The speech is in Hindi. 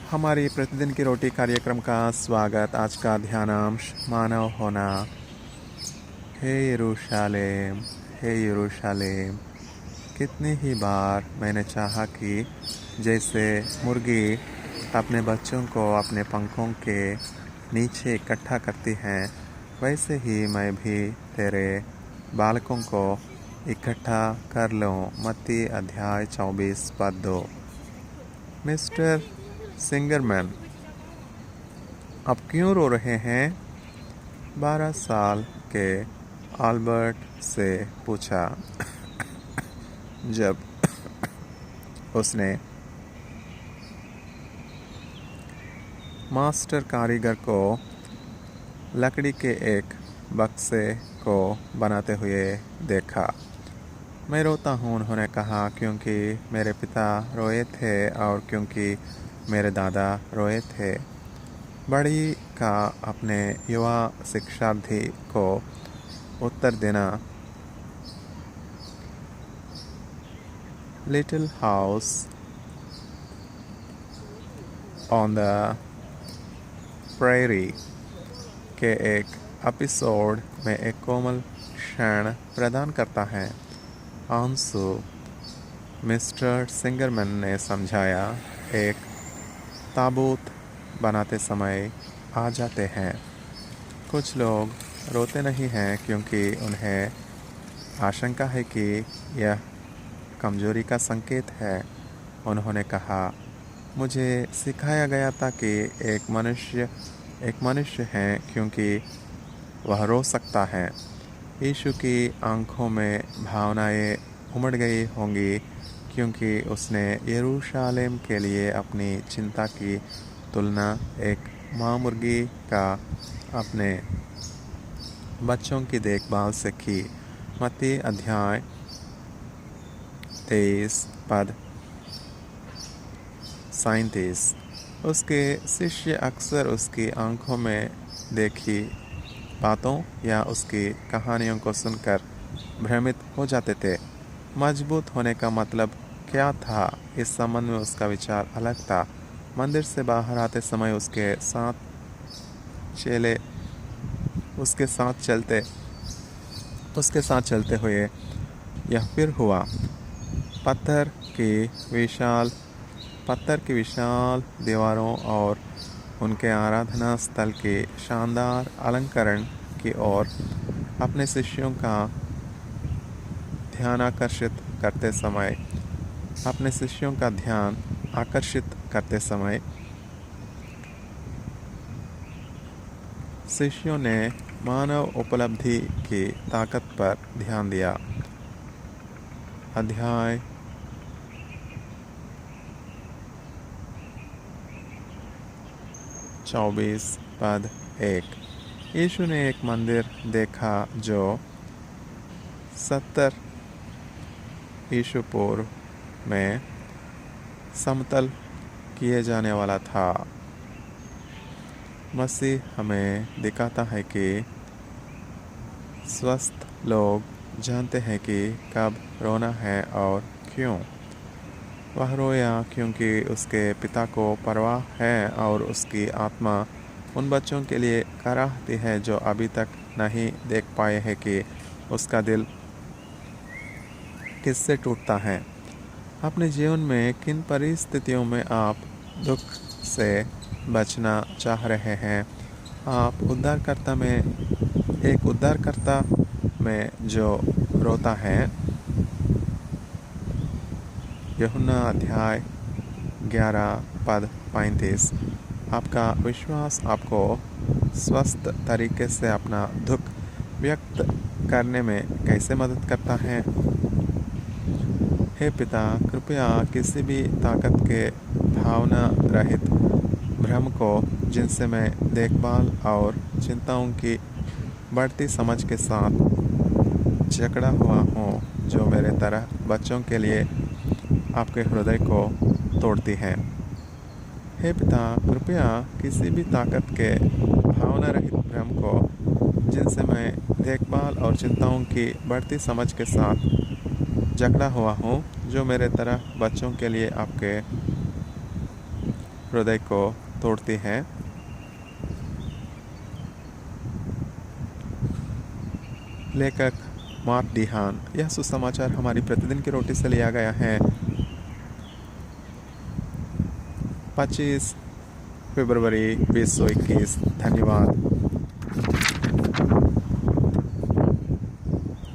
हमारी प्रतिदिन की रोटी कार्यक्रम का स्वागत। आज का ध्यानांश मानव होना। हे यरूशलेम, हे यरूशलेम, कितनी ही बार मैंने चाहा कि जैसे मुर्गी अपने बच्चों को अपने पंखों के नीचे इकट्ठा करती हैं, वैसे ही मैं भी तेरे बालकों को इकट्ठा कर लूँ। मत्ती अध्याय 24 पद 2। मिस्टर सिंगरमैन, अब क्यों रो रहे हैं? 12 साल के अल्बर्ट से पूछा जब उसने मास्टर कारीगर को लकड़ी के एक बक्से को बनाते हुए देखा। मैं रोता हूँ, उन्होंने कहा, क्योंकि मेरे पिता रोए थे और क्योंकि मेरे दादा रोए थे। बड़ी का अपने युवा शिक्षार्थी को उत्तर देना, little house on the prairie के एक एपिसोड में एक कोमल क्षण प्रदान करता है। आंसू, मिस्टर सिंगरमैन ने समझाया, एक ताबूत बनाते समय आ जाते हैं। कुछ लोग रोते नहीं हैं क्योंकि उन्हें आशंका है कि यह कमजोरी का संकेत है। उन्होंने कहा, मुझे सिखाया गया था कि एक मनुष्य है क्योंकि वह रो सकता है। यीशु की आंखों में भावनाएं उमड़ गई होंगी क्योंकि उसने यरूशलेम के लिए अपनी चिंता की तुलना एक माँ मुर्गी का अपने बच्चों की देखभाल से की। मत्ती अध्याय 23 पद 37। उसके शिष्य अक्सर उसकी आंखों में देखी बातों या उसकी कहानियों को सुनकर भ्रमित हो जाते थे। मजबूत होने का मतलब क्या था, इस संबंध में उसका विचार अलग था। मंदिर से बाहर आते समय उसके साथ चलते हुए यह फिर हुआ। पत्थर की विशाल दीवारों और उनके आराधना स्थल के शानदार अलंकरण की ओर अपने शिष्यों का ध्यान आकर्षित करते समय शिष्यों ने मानव उपलब्धि की ताकत पर ध्यान दिया। अध्याय 24 पद 1। यीशु ने एक मंदिर देखा जो 70 ईसा पूर्व में समतल किए जाने वाला था। मसीह हमें दिखाता है कि स्वस्थ लोग जानते हैं कि कब रोना है और क्यों। वह रोया क्योंकि उसके पिता को परवाह है और उसकी आत्मा उन बच्चों के लिए कराहती है जो अभी तक नहीं देख पाए हैं कि उसका दिल किससे टूटता है। अपने जीवन में किन परिस्थितियों में आप दुख से बचना चाह रहे हैं? आप उद्धारकर्ता में जो रोता है। यूहन्ना अध्याय 11 पद 35। आपका विश्वास आपको स्वस्थ तरीके से अपना दुख व्यक्त करने में कैसे मदद करता है? हे पिता, कृपया किसी भी ताकत के भावना रहित भ्रम को, जिनसे मैं देखभाल और चिंताओं की बढ़ती समझ के साथ जकड़ा हुआ हूँ, जो मेरे तरह बच्चों के लिए आपके हृदय को तोड़ती हैं। हे पिता, कृपया किसी भी ताकत के भावना रहित भ्रम को, जिनसे मैं देखभाल और चिंताओं की बढ़ती समझ के साथ जकड़ा हुआ हूँ, जो मेरे तरह बच्चों के लिए आपके हृदय को तोड़ती है। लेखक मार्क डिहान। यह सुसमाचार हमारी प्रतिदिन की रोटी से लिया गया है। 25 फरवरी 2021। धन्यवाद।